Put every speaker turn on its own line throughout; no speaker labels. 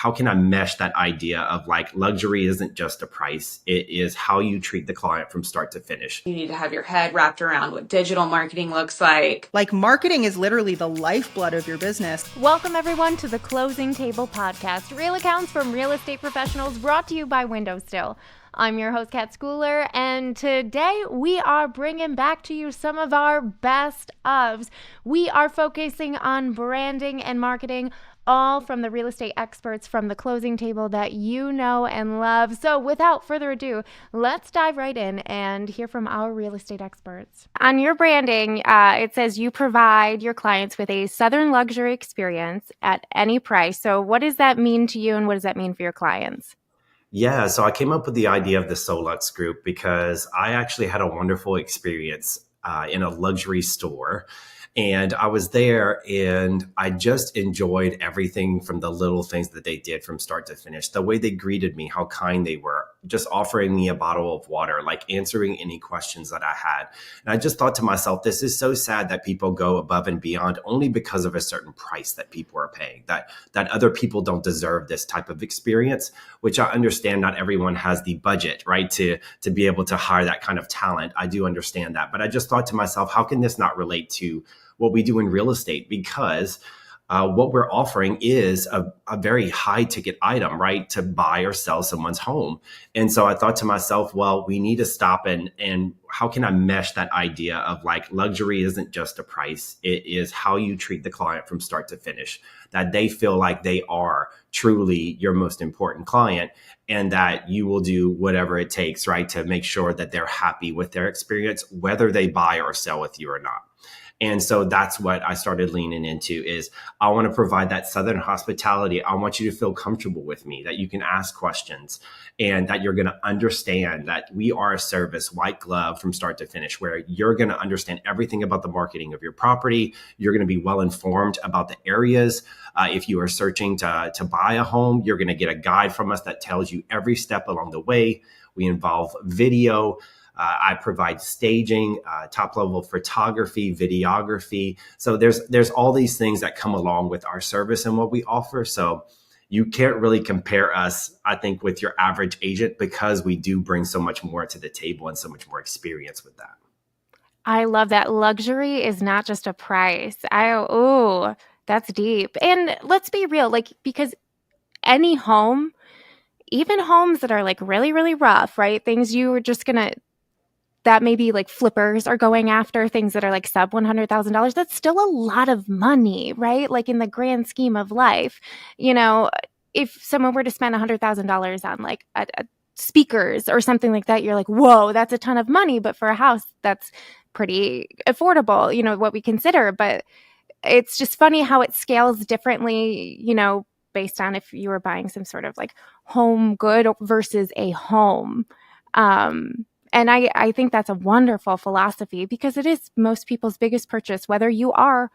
how can I mesh that idea of like luxury isn't just a price. It is how you treat the client from start to finish.
You need to have your head wrapped around what digital marketing looks like.
Like marketing is literally the lifeblood of your business.
Welcome everyone to the Closing Table Podcast, real accounts from real estate professionals, brought to you by WindowStill. I'm your host, Kat Schooler, and today we are bringing back to you some of our best ofs. We are focusing on branding and marketing, all from the real estate experts from the Closing Table that you know and love. So without further ado, let's dive right in and hear from our real estate experts. On your branding, it says you provide your clients with a Southern luxury experience at any price. So what does that mean to you, and what does that mean for your clients?
Yeah, so I came up with the idea of the Solux Group because I actually had a wonderful experience in a luxury store. And I was there and I just enjoyed everything from the little things that they did from start to finish. The way they greeted me, how kind they were, just offering me a bottle of water, like answering any questions that I had. And I just thought to myself, this is so sad that people go above and beyond only because of a certain price that people are paying, that other people don't deserve this type of experience, which I understand not everyone has the budget, right, to be able to hire that kind of talent. I do understand that. But I just thought to myself, how can this not relate to what we do in real estate? Because what we're offering is a very high ticket item, right? To buy or sell someone's home. And so I thought to myself, well, we need to stop and how can I mesh that idea of like luxury isn't just a price. It is how you treat the client from start to finish, that they feel like they are truly your most important client and that you will do whatever it takes, right, to make sure that they're happy with their experience, whether they buy or sell with you or not. And so that's what I started leaning into is I want to provide that Southern hospitality. I want you to feel comfortable with me, that you can ask questions and that you're going to understand that we are a service, white glove from start to finish, where you're going to understand everything about the marketing of your property. You're going to be well informed about the areas. If you are searching to buy a home, you're going to get a guide from us that tells you every step along the way. We involve video. I provide staging, top level photography, videography. So there's all these things that come along with our service and what we offer. So you can't really compare us, I think, with your average agent because we do bring so much more to the table and so much more experience with that.
I love that. Luxury is not just a price. That's deep. And let's be real, because any home, even homes that are really, really rough, right? Things you were just going to, that maybe flippers are going after, things that are sub $100,000, that's still a lot of money, right? In the grand scheme of life, if someone were to spend $100,000 on a speakers or something like that, you're whoa, that's a ton of money. But for a house, that's pretty affordable, what we consider. But it's just funny how it scales differently, based on if you were buying some sort of home good versus a home. And I think that's a wonderful philosophy because it is most people's biggest purchase, whether you are,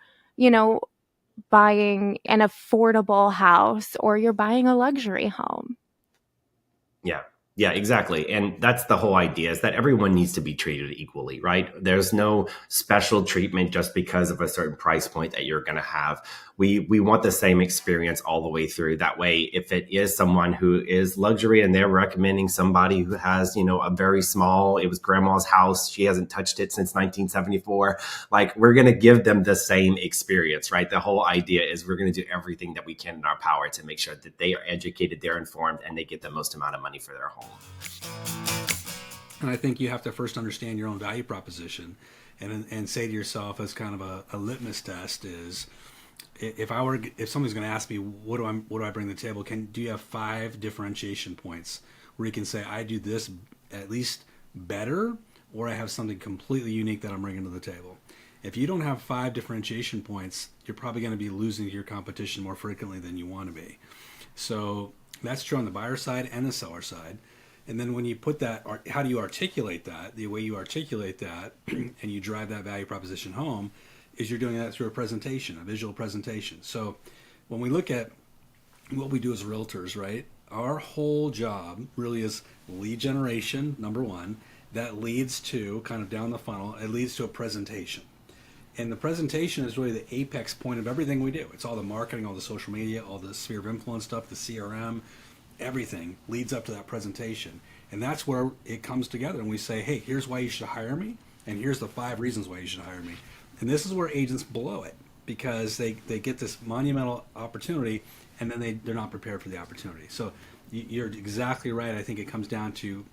buying an affordable house or you're buying a luxury home.
Yeah, exactly. And that's the whole idea, is that everyone needs to be treated equally, right? There's no special treatment just because of a certain price point that you're going to have. We want the same experience all the way through. That way, if it is someone who is luxury and they're recommending somebody who has, a very small, it was grandma's house, she hasn't touched it since 1974, we're going to give them the same experience, right? The whole idea is we're going to do everything that we can in our power to make sure that they are educated, they're informed, and they get the most amount of money for their home.
And I think you have to first understand your own value proposition and say to yourself as kind of a litmus test is, if somebody's going to ask me, what do I bring to the table? Do you have 5 differentiation points where you can say, I do this at least better, or I have something completely unique that I'm bringing to the table? If you don't have 5 differentiation points, you're probably going to be losing to your competition more frequently than you want to be. So that's true on the buyer side and the seller side. And then when you put that, how do you articulate that? The way you articulate that and you drive that value proposition home is you're doing that through a presentation, a visual presentation. So when we look at what we do as realtors, right, our whole job really is lead generation, number one. That leads to, kind of down the funnel, it leads to a presentation. And the presentation is really the apex point of everything we do. It's all the marketing, all the social media, all the sphere of influence stuff, the CRM, everything leads up to that presentation. And that's where it comes together. And we say, hey, here's why you should hire me. And here's the 5 reasons why you should hire me. And this is where agents blow it, because they get this monumental opportunity and then they're not prepared for the opportunity. So you're exactly right. I think it comes down to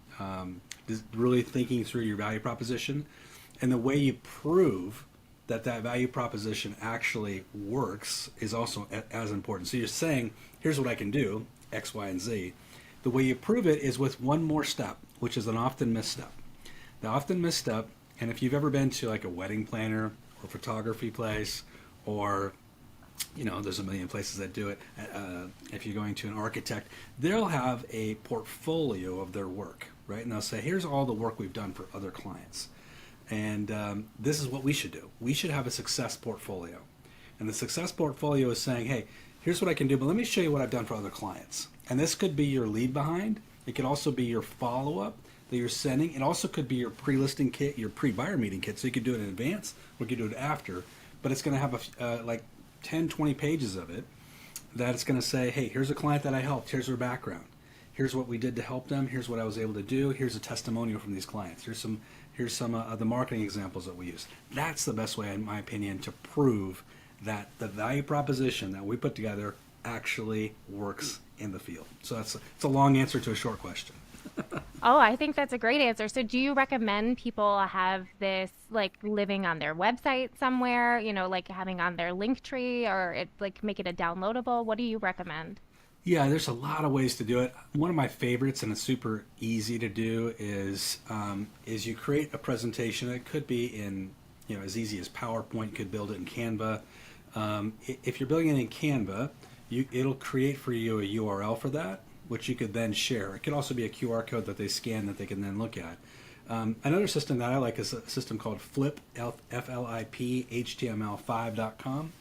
just really thinking through your value proposition, and the way you prove that value proposition actually works is also as important. So you're saying, here's what I can do, X, Y, and Z. The way you prove it is with one more step, which is an often missed step. The often missed step, and if you've ever been to like a wedding planner or photography place, or there's a million places that do it. If you're going to an architect, they'll have a portfolio of their work, right? And they'll say, here's all the work we've done for other clients. And this is what we should do. We should have a success portfolio. And the success portfolio is saying, hey, here's what I can do, but let me show you what I've done for other clients. And this could be your lead behind. It could also be your follow-up that you're sending. It also could be your pre-listing kit, your pre-buyer meeting kit. So you could do it in advance, or you could do it after. But it's going to have like 10, 20 pages of it that it's going to say, hey, here's a client that I helped. Here's their background. Here's what we did to help them. Here's what I was able to do. Here's a testimonial from these clients. Here's some of the marketing examples that we use. That's the best way, in my opinion, to prove that the value proposition that we put together actually works in the field. So it's a long answer to a short question.
Oh, I think that's a great answer. So do you recommend people have this like living on their website somewhere, like having on their link tree, or like make it a downloadable? What do you recommend?
Yeah, there's a lot of ways to do it. One of my favorites, and it's super easy to do, is you create a presentation. It could be in, as easy as PowerPoint. You could build it in Canva. If you're building it in Canva, it'll create for you a URL for that, which you could then share. It could also be a QR code that they scan that they can then look at. Another system that I like is a system called Flip, F-L-I-P, HTML5.com.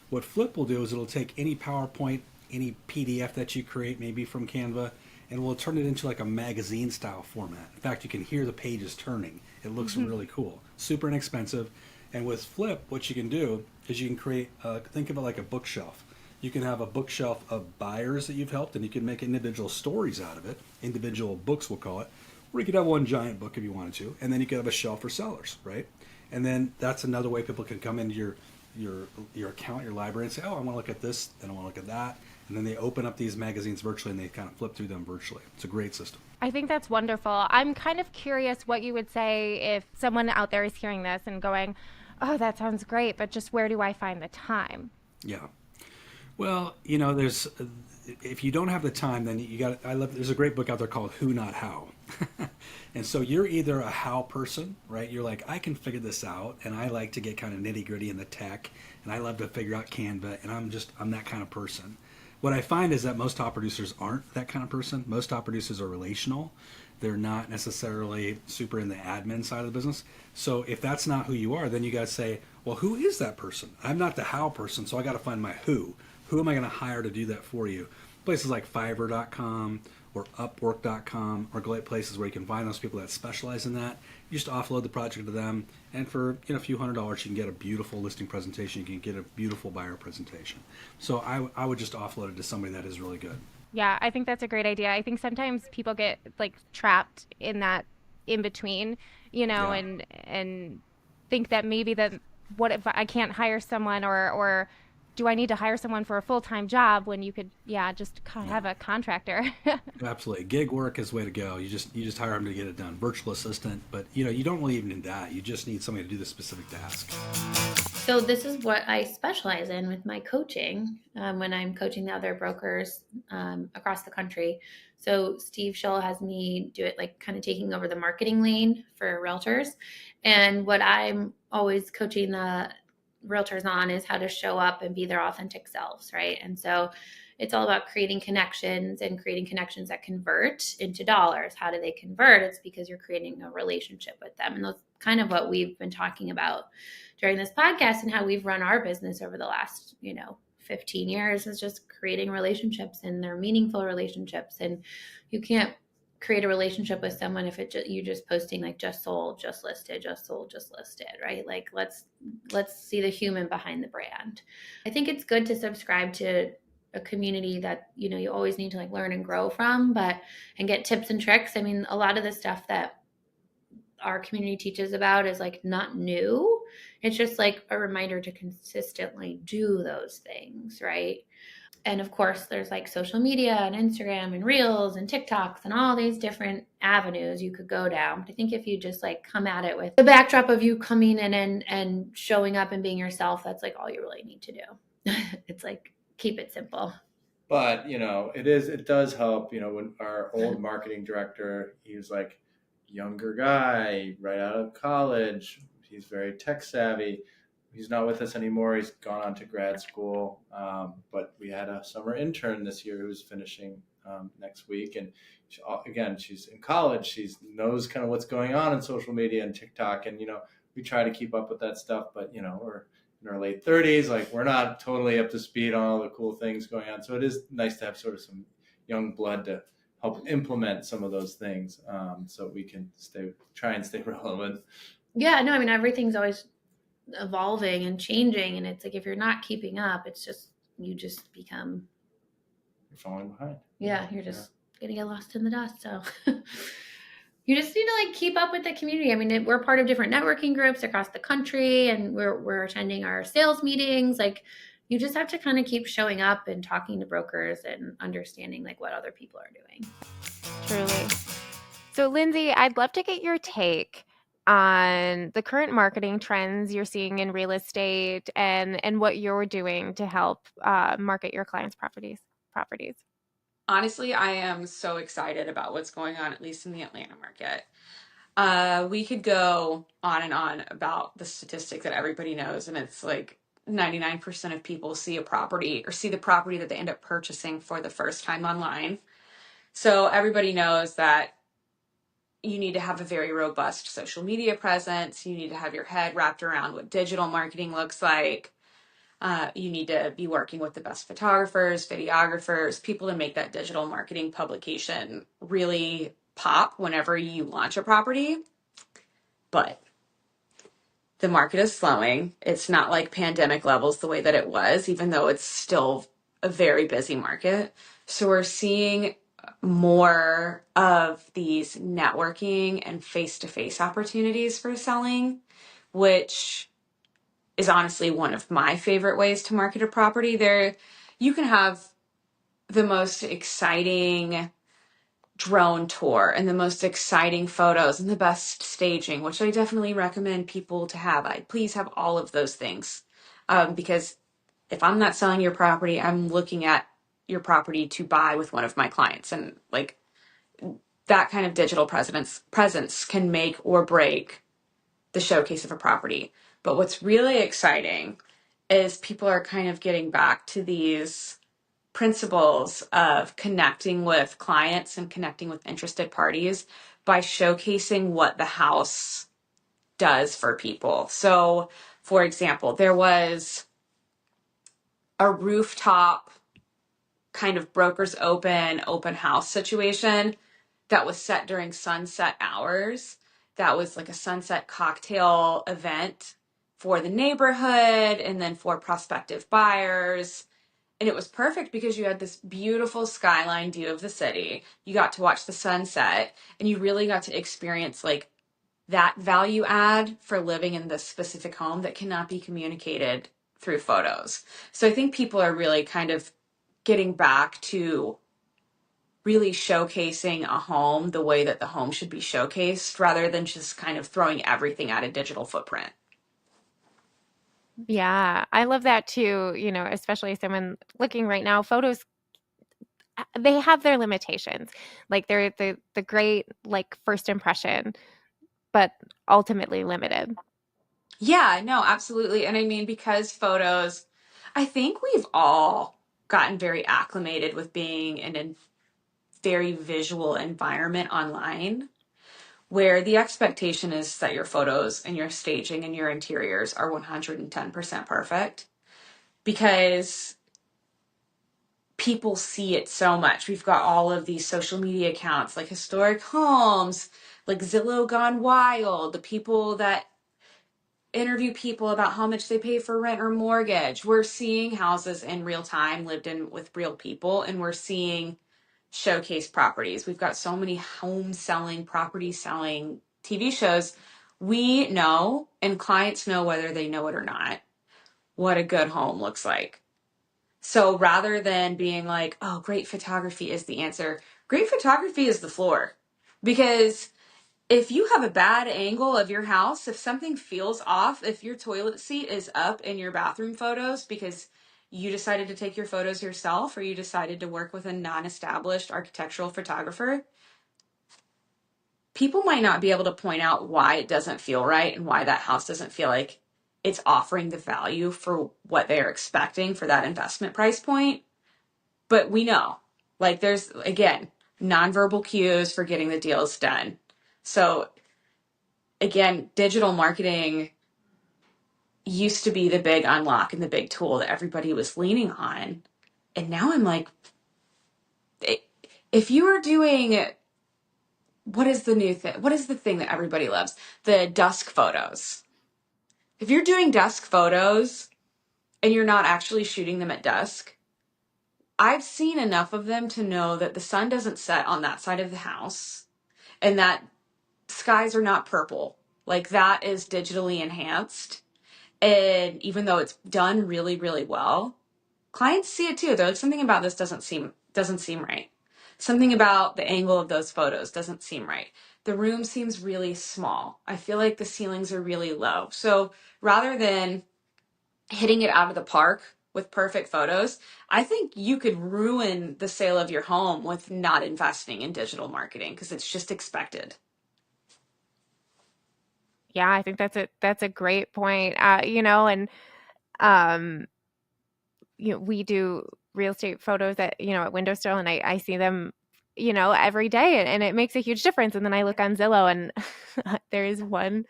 What Flip will do is it'll take any PowerPoint, any PDF that you create, maybe from Canva, and we'll turn it into like a magazine style format. In fact, you can hear the pages turning. It looks really cool. Super inexpensive. And with Flip, what you can do is you can create, think of it like a bookshelf. You can have a bookshelf of buyers that you've helped, and you can make individual stories out of it, individual books we'll call it, or you could have one giant book if you wanted to, and then you could have a shelf for sellers, right? And then that's another way people can come into your account, your library, and say, oh, I want to look at this, and I want to look at that. And then they open up these magazines virtually, and they kind of flip through them virtually. It's a great system.
I think that's wonderful. I'm kind of curious what you would say if someone out there is hearing this and going, oh, that sounds great, but just where do I find the time?
Yeah. Well, if you don't have the time, then there's a great book out there called Who Not How. And so you're either a how person, right? You're like, I can figure this out, and I like to get kind of nitty gritty in the tech, and I love to figure out Canva, and I'm that kind of person. What I find is that most top producers aren't that kind of person. Most top producers are relational. They're not necessarily super in the admin side of the business. So if that's not who you are, then you got to say, well, who is that person? I'm not the how person, so I got to find my who. Who am I going to hire to do that for you? Places like Fiverr.com or Upwork.com are great places where you can find those people that specialize in that. You just offload the project to them, and for a few $100s, you can get a beautiful listing presentation. You can get a beautiful buyer presentation. So I would just offload it to somebody that is really good.
Yeah, I think that's a great idea. I think sometimes people get like trapped in that in between,
Yeah.
and think that maybe what if I can't hire someone, or do I need to hire someone for a full-time job when you could, just have a contractor?
Absolutely. Gig work is the way to go. You just hire them to get it done. Virtual assistant, but you don't really even need that. You just need somebody to do the specific task.
So this is what I specialize in with my coaching when I'm coaching the other brokers across the country. So Steve Schill has me do it like kind of taking over the marketing lane for realtors. And what I'm always coaching the realtors on is how to show up and be their authentic selves, right? And so it's all about creating connections that convert into dollars. How do they convert? It's because you're creating a relationship with them. And that's kind of what we've been talking about during this podcast, and how we've run our business over the last, 15 years, is just creating relationships, and they're meaningful relationships. And you can't create a relationship with someone if you just posting like just sold, just listed, just sold, just listed, right? Like let's see the human behind the brand. I think it's good to subscribe to a community that, you know, you always need to like learn and grow from, and get tips and tricks. I mean, a lot of the stuff that our community teaches about is like not new. It's just like a reminder to consistently do those things, right? And of course, there's like social media and Instagram and Reels and TikToks and all these different avenues you could go down. But I think if you just like come at it with the backdrop of you coming in and showing up and being yourself, that's like all you really need to do. It's like, keep it simple.
But, you know, it does help, you know, when our old marketing director, he was like younger guy right out of college. He's very tech savvy. He's not with us anymore. He's gone on to grad school. But we had a summer intern this year who's finishing next week. And she's in college. She knows kind of what's going on in social media and TikTok. And, you know, we try to keep up with that stuff. But, you know, we're in our late 30s. Like, we're not totally up to speed on all the cool things going on. So it is nice to have sort of some young blood to help implement some of those things, so we can try and stay relevant.
Yeah, no, I mean, everything's always evolving and changing, and it's like if you're not keeping up, it's just you're
falling behind.
Yeah, you're just gonna get lost in the dust. So you just need to like keep up with the community. I mean, we're part of different networking groups across the country, and we're attending our sales meetings. Like, you just have to kind of keep showing up and talking to brokers and understanding like what other people are doing.
Truly. So Lindsey, I'd love to get your take on the current marketing trends you're seeing in real estate and what you're doing to help market your clients' properties.
Honestly, I am so excited about what's going on, at least in the Atlanta market. We could go on and on about the statistic that everybody knows, and it's like 99% of people see a property or see the property that they end up purchasing for the first time online. So everybody knows that you need to have a very robust social media presence. You need to have your head wrapped around what digital marketing looks like. You need to be working with the best photographers, videographers, people to make that digital marketing publication really pop whenever you launch a property. But the market is slowing. It's not like pandemic levels the way that it was, even though it's still a very busy market. So we're seeing more of these networking and face-to-face opportunities for selling, which is honestly one of my favorite ways to market a property. There, you can have the most exciting drone tour and the most exciting photos and the best staging, which I definitely recommend people to have. Please have all of those things, because if I'm not selling your property, I'm looking at your property to buy with one of my clients, and like that kind of digital presence can make or break the showcase of a property. But what's really exciting is people are kind of getting back to these principles of connecting with clients and connecting with interested parties by showcasing what the house does for people. So, for example, there was a rooftop kind of brokers open house situation that was set during sunset hours. That was like a sunset cocktail event for the neighborhood and then for prospective buyers. And it was perfect because you had this beautiful skyline view of the city. You got to watch the sunset, and you really got to experience like that value add for living in this specific home that cannot be communicated through photos. So I think people are really kind of getting back to really showcasing a home the way that the home should be showcased, rather than just kind of throwing everything at a digital footprint.
Yeah, I love that too, you know, especially someone looking right now, photos, they have their limitations. Like they're the great like first impression, but ultimately limited.
Yeah, no, absolutely. And I mean, because photos, I think we've all gotten very acclimated with being in a very visual environment online, where the expectation is that your photos and your staging and your interiors are 110% perfect, because people see it so much. We've got all of these social media accounts like Historic Homes, like Zillow Gone Wild, the people that interview people about how much they pay for rent or mortgage. We're seeing houses in real time lived in with real people, and we're seeing showcase properties. We've got so many home selling, property selling TV shows. We know, and clients know whether they know it or not, what a good home looks like. So rather than being like, oh, great photography is the answer, great photography is the floor. Because if you have a bad angle of your house, if something feels off, if your toilet seat is up in your bathroom photos because you decided to take your photos yourself or you decided to work with a non-established architectural photographer, people might not be able to point out why it doesn't feel right and why that house doesn't feel like it's offering the value for what they're expecting for that investment price point. But we know, like, there's, again, nonverbal cues for getting the deals done. So again, digital marketing used to be the big unlock and the big tool that everybody was leaning on. And now I'm like, if you are doing, what is the new thing? What is the thing that everybody loves? The dusk photos. If you're doing dusk photos and you're not actually shooting them at dusk, I've seen enough of them to know that the sun doesn't set on that side of the house and that skies are not purple. Like, that is digitally enhanced. And even though it's done really, really well, clients see it too. They're like, something about this doesn't seem right. Something about the angle of those photos doesn't seem right. The room seems really small. I feel like the ceilings are really low. So rather than hitting it out of the park with perfect photos, I think you could ruin the sale of your home with not investing in digital marketing because it's just expected.
Yeah, I think that's a great point. And um, we do real estate photos at WindowStill, and I see them, every day, and it makes a huge difference. And then I look on Zillow, and there is one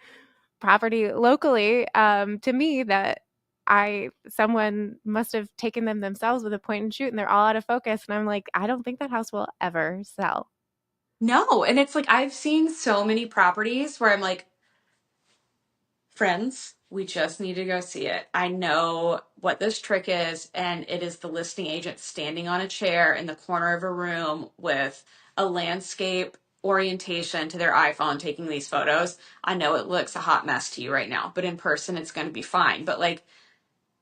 property locally to me that someone must have taken them themselves with a point and shoot, and they're all out of focus. And I'm like, I don't think that house will ever sell.
No, and it's like I've seen so many properties where I'm like, friends, we just need to go see it. I know what this trick is, and it is the listing agent standing on a chair in the corner of a room with a landscape orientation to their iPhone taking these photos. I know it looks a hot mess to you right now, but in person it's going to be fine. But like,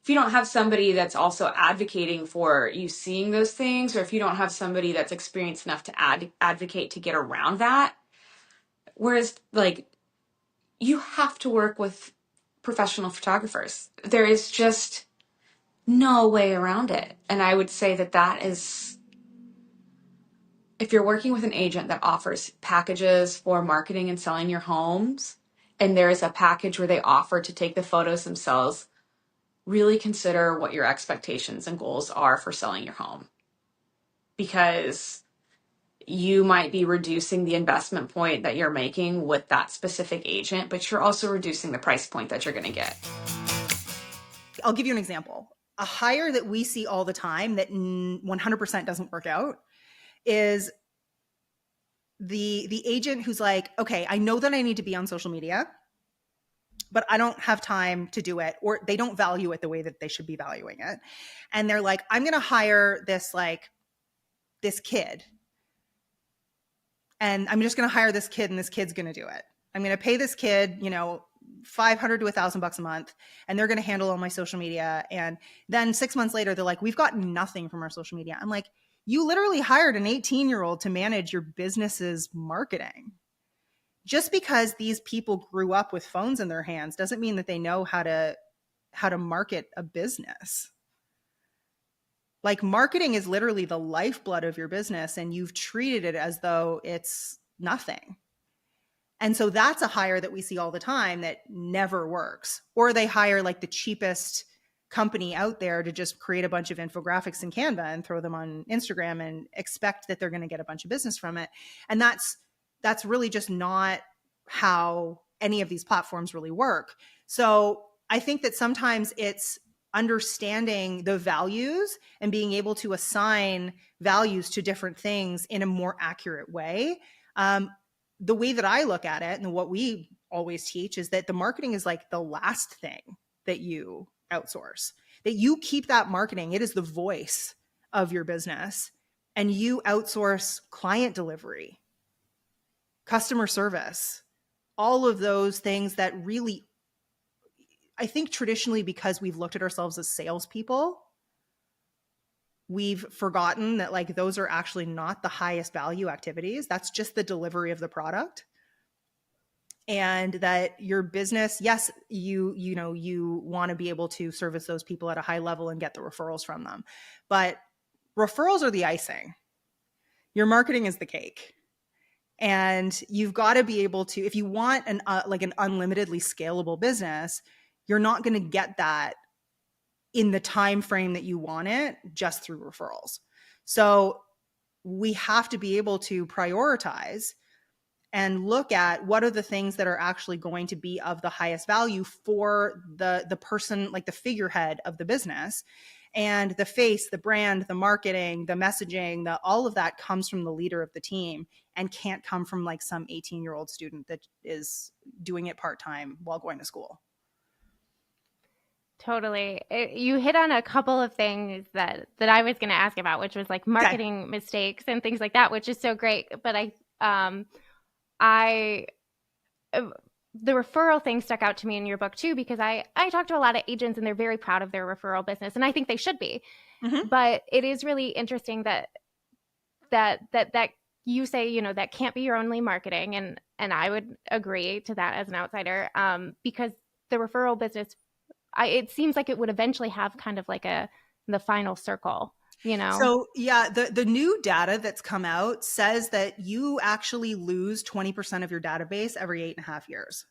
if you don't have somebody that's also advocating for you seeing those things, or if you don't have somebody that's experienced enough to advocate to get around that, whereas like, you have to work with professional photographers. There is just no way around it. And I would say that is, if you're working with an agent that offers packages for marketing and selling your homes, and there is a package where they offer to take the photos themselves, really consider what your expectations and goals are for selling your home. Because you might be reducing the investment point that you're making with that specific agent, but you're also reducing the price point that you're going to get.
I'll give you an example. A hire that we see all the time that 100% doesn't work out is the agent who's like, okay, I know that I need to be on social media, but I don't have time to do it, or they don't value it the way that they should be valuing it. And they're like, I'm going to hire this kid. And I'm just going to hire this kid, and this kid's going to do it. I'm going to pay this kid, $500 to $1,000 a month, and they're going to handle all my social media. And then 6 months later, they're like, we've gotten nothing from our social media. I'm like, you literally hired an 18-year-old to manage your business's marketing. Just because these people grew up with phones in their hands doesn't mean that they know how to market a business. Like, marketing is literally the lifeblood of your business, and you've treated it as though it's nothing. And so that's a hire that we see all the time that never works. Or they hire like the cheapest company out there to just create a bunch of infographics in Canva and throw them on Instagram and expect that they're going to get a bunch of business from it. And that's really just not how any of these platforms really work. So I think that sometimes it's understanding the values and being able to assign values to different things in a more accurate way. The way that I look at it and what we always teach is that the marketing is like the last thing that you outsource, that you keep that marketing. It is the voice of your business, and you outsource client delivery, customer service, all of those things that really, I think traditionally, because we've looked at ourselves as salespeople, we've forgotten that like those are actually not the highest value activities. That's just the delivery of the product. And that your business, yes, you want to be able to service those people at a high level and get the referrals from them. But referrals are the icing. Your marketing is the cake. And you've got to be able to, if you want an unlimitedly scalable business, you're not going to get that in the time frame that you want it just through referrals. So we have to be able to prioritize and look at what are the things that are actually going to be of the highest value for the person, like the figurehead of the business. And the face, the brand, the marketing, the messaging, all of that comes from the leader of the team and can't come from like some 18-year-old student that is doing it part-time while going to school.
Totally. You hit on a couple of things that I was going to ask about, which was like marketing mistakes and things like that, which is so great. But the referral thing stuck out to me in your book too, because I talk to a lot of agents and they're very proud of their referral business, and I think they should be. Mm-hmm. But it is really interesting that you say, you know, that can't be your only marketing, and I would agree to that as an outsider, because the referral business, it seems like it would eventually have kind of like the final circle, you know?
So yeah, the new data that's come out says that you actually lose 20% of your database every 8.5 years.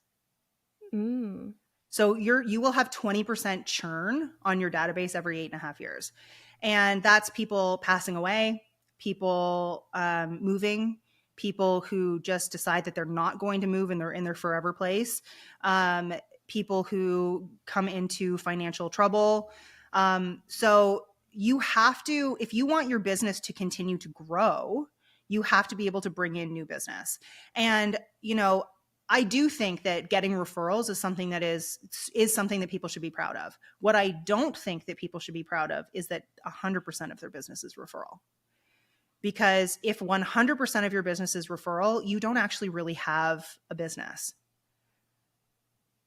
Mm.
So you will have 20% churn on your database every 8.5 years. And that's people passing away, people moving, people who just decide that they're not going to move and they're in their forever place, people who come into financial trouble. So you have to, if you want your business to continue to grow, you have to be able to bring in new business. And, you know, I do think that getting referrals is something that is something that people should be proud of. What I don't think that people should be proud of is that 100% of their business is referral. Because if 100% of your business is referral, you don't actually really have a business.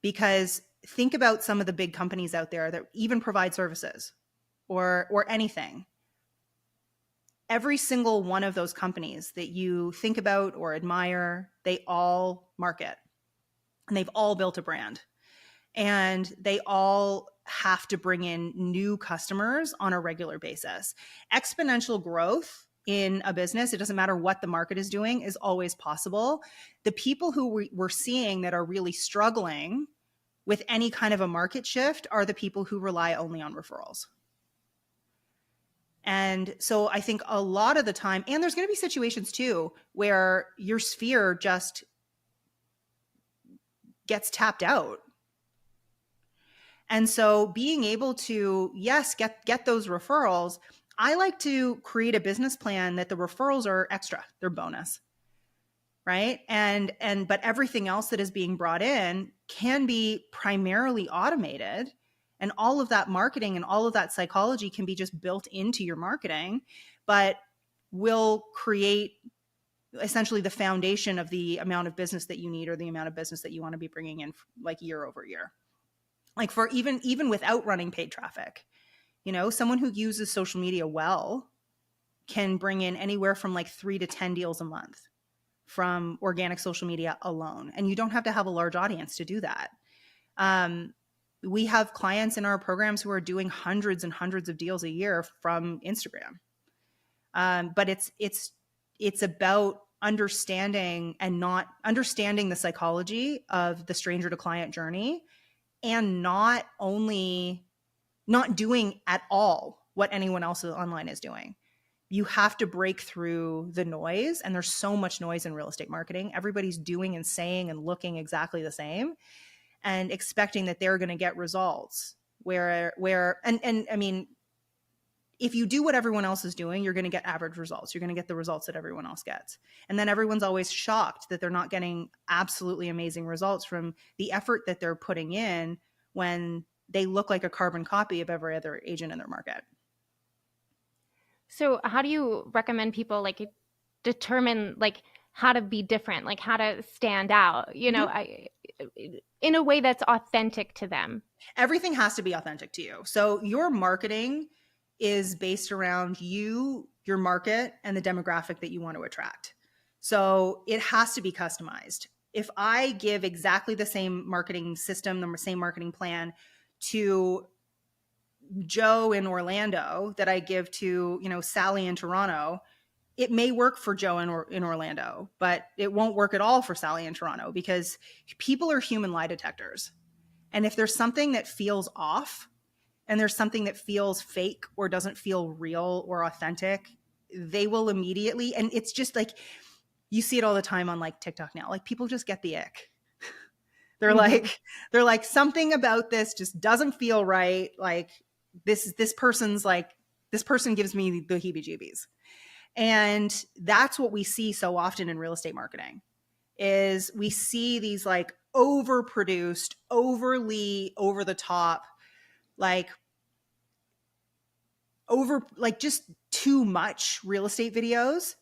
Because think about some of the big companies out there that even provide services or anything. Every single one of those companies that you think about or admire, they all market and they've all built a brand, and they all have to bring in new customers on a regular basis. Exponential growth in a business, it doesn't matter what the market is doing, is always possible. The people who we're seeing that are really struggling with any kind of a market shift are the people who rely only on referrals. And so I think a lot of the time, and there's going to be situations too, where your sphere just gets tapped out. And so being able to, yes, get those referrals, I like to create a business plan that the referrals are extra, they're bonus. Right. But everything else that is being brought in can be primarily automated. And all of that marketing and all of that psychology can be just built into your marketing, but will create essentially the foundation of the amount of business that you need, or the amount of business that you want to be bringing in like year over year. Like for even without running paid traffic, you know, someone who uses social media well can bring in anywhere from like 3 to 10 deals a month from organic social media alone. And you don't have to have a large audience to do that. We have clients in our programs who are doing hundreds and hundreds of deals a year from Instagram. But it's about understanding the psychology of the stranger to client journey, and not doing at all what anyone else online is doing. You have to break through the noise, and there's so much noise in real estate marketing. Everybody's doing and saying and looking exactly the same, and expecting that they're going to get results where and I mean, if you do what everyone else is doing, you're going to get average results. You're going to get the results that everyone else gets. And then everyone's always shocked that they're not getting absolutely amazing results from the effort that they're putting in when they look like a carbon copy of every other agent in their market.
So how do you recommend people like determine like how to be different, like how to stand out, you know, in a way that's authentic to them?
Everything has to be authentic to you. So your marketing is based around you, your market, and the demographic that you want to attract. So it has to be customized. If I give exactly the same marketing system, the same marketing plan to Joe in Orlando that I give to, you know, Sally in Toronto, it may work for Joe in Orlando, but it won't work at all for Sally in Toronto, because people are human lie detectors. And if there's something that feels off, and there's something that feels fake or doesn't feel real or authentic, they will immediately, and it's just like, you see it all the time on like TikTok now, like people just get the ick. They're like, something about this just doesn't feel right. Like this person gives me the heebie-jeebies. And that's what we see so often in real estate marketing, is we see these like overproduced, overly over the top, like just too much real estate videos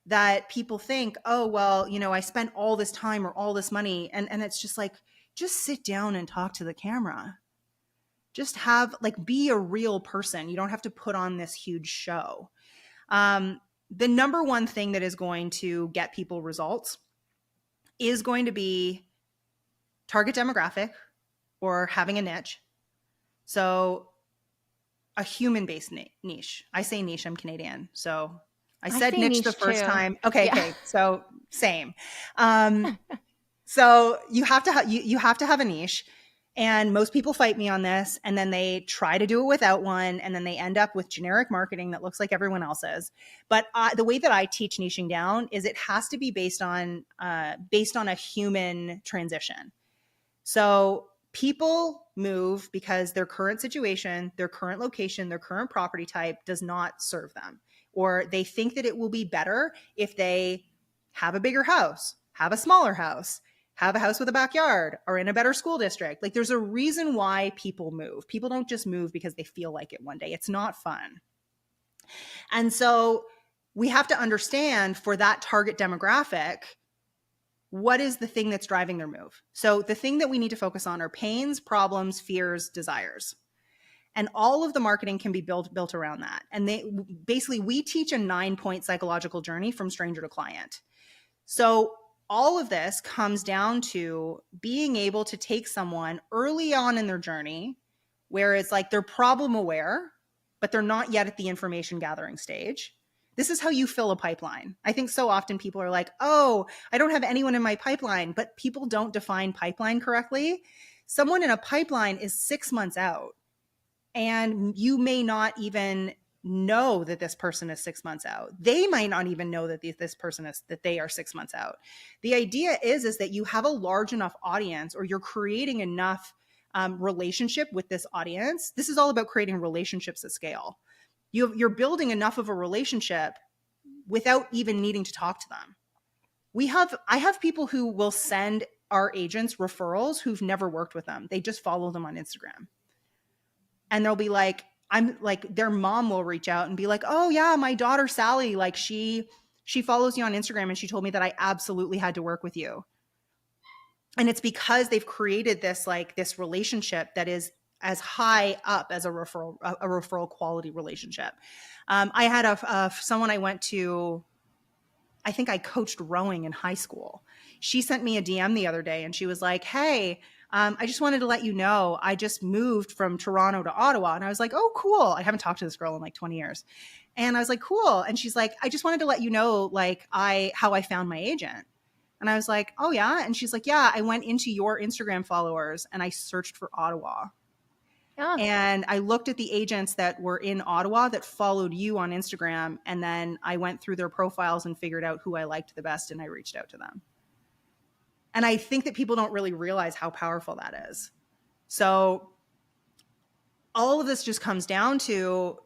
that people think, oh, well, you know, I spent all this time or all this money. And it's just like, just sit down and talk to the camera. Just be a real person. You don't have to put on this huge show. The number one thing that is going to get people results is going to be target demographic or having a niche. So a human-based niche. I say niche, I'm Canadian. So I said niche the first time. Okay, yeah. Okay. So same. So you have to have a niche. And most people fight me on this, and then they try to do it without one, and then they end up with generic marketing that looks like everyone else's. But the way that I teach niching down is it has to be based on a human transition. So people move because their current situation, their current location, their current property type does not serve them, or they think that it will be better if they have a bigger house, have a smaller house, have a house with a backyard, or in a better school district. Like there's a reason why people move. People don't just move because they feel like it one day. It's not fun. And so we have to understand for that target demographic, what is the thing that's driving their move? So the thing that we need to focus on are pains, problems, fears, desires. And all of the marketing can be built around that. And we teach a 9-point psychological journey from stranger to client. So all of this comes down to being able to take someone early on in their journey where it's like they're problem aware, but they're not yet at the information gathering stage. This is how you fill a pipeline. I think so often people are like, oh, I don't have anyone in my pipeline, but people don't define pipeline correctly. Someone in a pipeline is 6 months out, and you may not even know that this person is 6 months out. They might not even know that that they are 6 months out. The idea is that you have a large enough audience, or you're creating enough relationship with this audience. This is all about creating relationships at scale. You're building enough of a relationship without even needing to talk to them. I have people who will send our agents referrals who've never worked with them. They just follow them on Instagram. And they'll be like, their mom will reach out and be like, oh yeah, my daughter Sally, like she follows you on Instagram and she told me that I absolutely had to work with you. And it's because they've created this relationship that is as high up as a referral quality relationship. I had someone I went to, I think I coached rowing in high school. She sent me a DM the other day and she was like, hey, I just wanted to let you know, I just moved from Toronto to Ottawa. And I was like, oh, cool. I haven't talked to this girl in like 20 years. And I was like, cool. And she's like, I just wanted to let you know, like how I found my agent. And I was like, oh yeah. And she's like, yeah, I went into your Instagram followers and I searched for Ottawa. Oh. And I looked at the agents that were in Ottawa that followed you on Instagram. And then I went through their profiles and figured out who I liked the best. And I reached out to them. And I think that people don't really realize how powerful that is. So all of this just comes down to,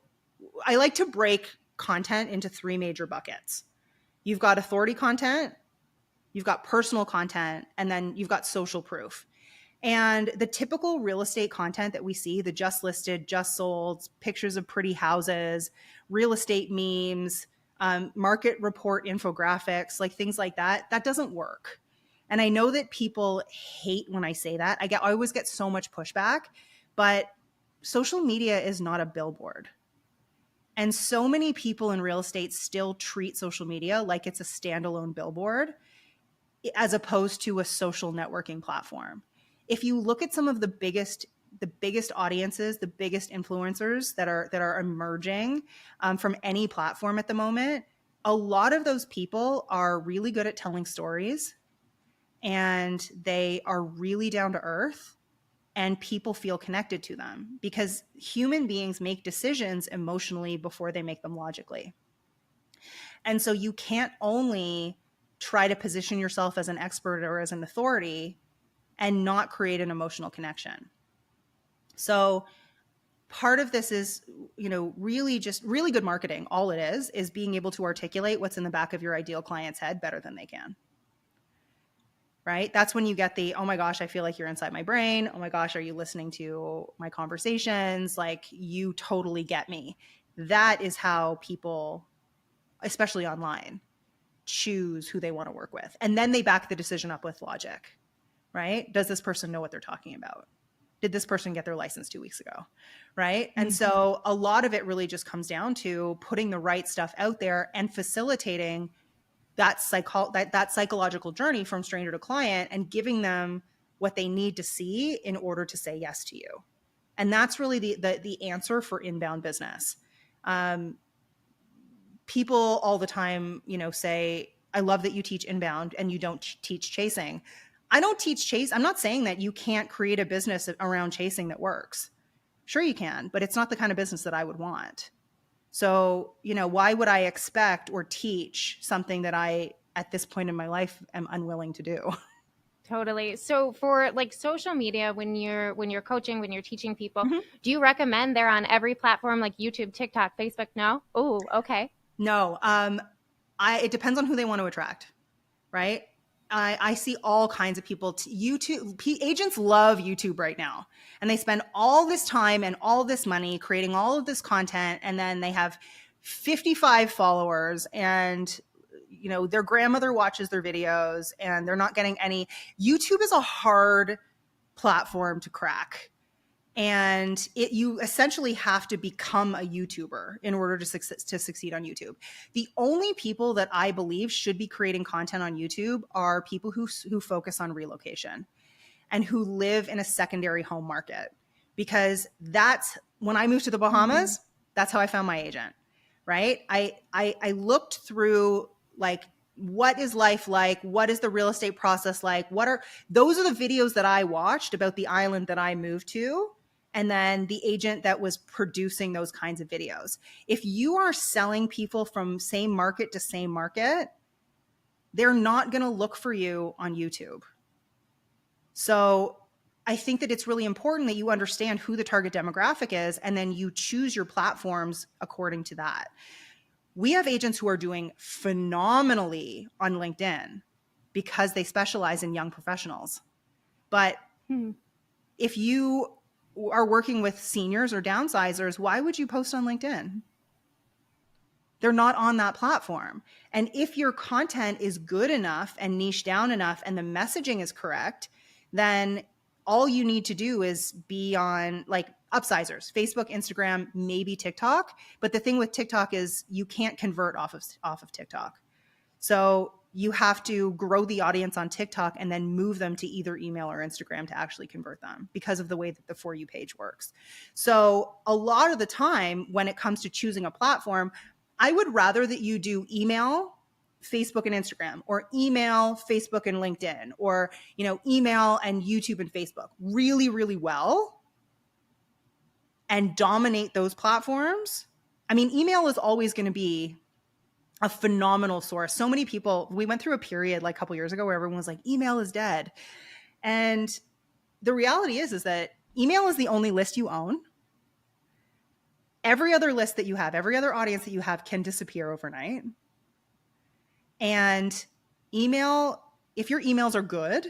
I like to break content into 3 major buckets. You've got authority content, you've got personal content, and then you've got social proof. And the typical real estate content that we see, the just listed, just sold, pictures of pretty houses, real estate memes, market report infographics, like things like that, that doesn't work. And I know that people hate when I say that. I always get so much pushback, but social media is not a billboard. And so many people in real estate still treat social media like it's a standalone billboard as opposed to a social networking platform. If you look at some of the biggest audiences, the biggest influencers that are emerging from any platform at the moment, a lot of those people are really good at telling stories, and they are really down to earth, and people feel connected to them because human beings make decisions emotionally before they make them logically. And so you can't only try to position yourself as an expert or as an authority and not create an emotional connection. So part of this is, really just really good marketing. All it is being able to articulate what's in the back of your ideal client's head better than they can. Right? That's when you get the, oh my gosh, I feel like you're inside my brain. Oh my gosh, are you listening to my conversations? Like, you totally get me. That is how people, especially online, choose who they want to work with. And then they back the decision up with logic. Right? Does this person know what they're talking about? Did this person get their license 2 weeks ago? Right? Mm-hmm. And so a lot of it really just comes down to putting the right stuff out there and facilitating that psychological journey from stranger to client and giving them what they need to see in order to say yes to you. And that's really the answer for inbound business. People all the time, say, I love that you teach inbound and you don't teach chasing. I don't teach chase. I'm not saying that you can't create a business around chasing that works. Sure you can, but it's not the kind of business that I would want. So, why would I expect or teach something that I, at this point in my life, am unwilling to do?
Totally. So for like social media, when you're coaching, when you're teaching people,
Mm-hmm.
do you recommend they're on every platform like YouTube, TikTok, Facebook? No? Oh, okay.
No. It depends on who they want to attract, right? I see all kinds of people. Agents love YouTube right now. And they spend all this time and all this money creating all of this content. And then they have 55 followers and, their grandmother watches their videos and they're not getting any. YouTube is a hard platform to crack. And you essentially have to become a YouTuber in order to succeed on YouTube. The only people that I believe should be creating content on YouTube are people who focus on relocation and who live in a secondary home market. Because that's when I moved to the Bahamas, mm-hmm. That's how I found my agent, right? I looked through like, what is life like? What is the real estate process like? Those are the videos that I watched about the island that I moved to. And then the agent that was producing those kinds of videos. If you are selling people from same market to same market, they're not going to look for you on YouTube. So I think that it's really important that you understand who the target demographic is, and then you choose your platforms according to that. We have agents who are doing phenomenally on LinkedIn because they specialize in young professionals. But if you are working with seniors or downsizers, why would you post on LinkedIn? They're not on that platform. And if your content is good enough and niche down enough and the messaging is correct, then all you need to do is be on like upsizers, Facebook, Instagram, maybe TikTok. But the thing with TikTok is you can't convert off of TikTok. So you have to grow the audience on TikTok and then move them to either email or Instagram to actually convert them because of the way that the For You page works. So a lot of the time when it comes to choosing a platform, I would rather that you do email, Facebook and Instagram, or email, Facebook and LinkedIn, or, email and YouTube and Facebook really, really well and dominate those platforms. I mean, email is always going to be a phenomenal source. So many people, we went through a period like a couple years ago where everyone was like, email is dead. And the reality is that email is the only list you own. every other list that you have, every other audience that you have can disappear overnight. And email, if your emails are good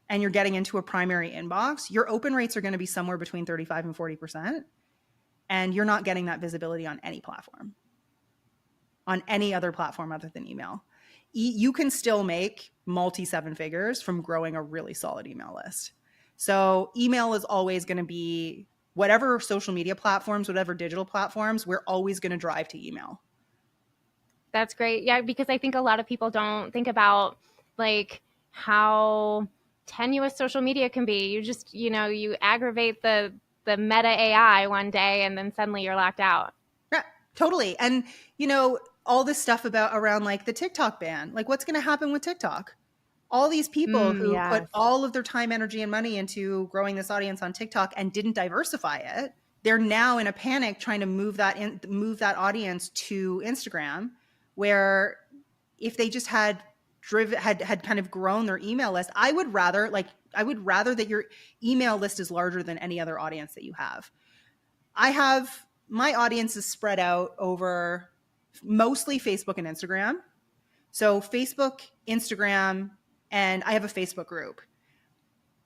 and you're getting into a primary inbox, your open rates are going to be somewhere between 35 and 40%. And you're not getting that visibility on any platform, on any other platform other than email. You can still make multi-seven figures from growing a really solid email list. So email is always going to be, whatever social media platforms, whatever digital platforms, we're always going to drive to email.
That's great. Yeah, because I think a lot of people don't think about like how tenuous social media can be. You just, you aggravate the meta AI one day and then suddenly you're locked out.
Yeah, totally. And, all this stuff around like the TikTok ban, like what's going to happen with TikTok? All these people who put all of their time, energy, and money into growing this audience on TikTok and didn't diversify it, they're now in a panic trying to move that audience to Instagram, where if they just had kind of grown their email list, I would rather that your email list is larger than any other audience that you have. My audience is spread out over mostly Facebook and Instagram. So Facebook, Instagram, and I have a Facebook group.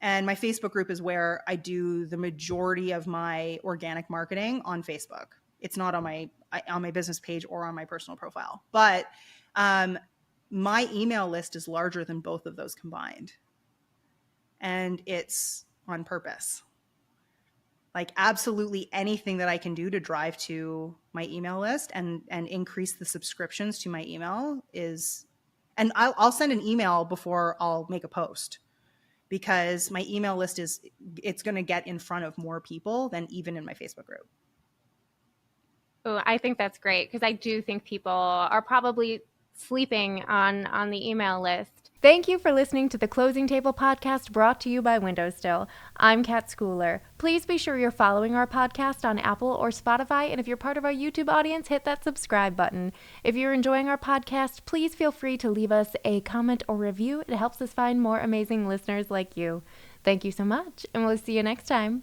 And my Facebook group is where I do the majority of my organic marketing on Facebook. It's not on my business page or on my personal profile. But my email list is larger than both of those combined. And it's on purpose. Like absolutely anything that I can do to drive to my email list and increase the subscriptions to my email is, and I'll send an email before I'll make a post, because my email list it's going to get in front of more people than even in my Facebook group.
Oh, I think that's great, because I do think people are probably sleeping on the email list. Thank you for listening to the Closing Table podcast, brought to you by WindowStill. I'm Kat Schooler. Please be sure you're following our podcast on Apple or Spotify, and if you're part of our YouTube audience, hit that subscribe button. If you're enjoying our podcast, please feel free to leave us a comment or review. It helps us find more amazing listeners like you. Thank you so much, and we'll see you next time.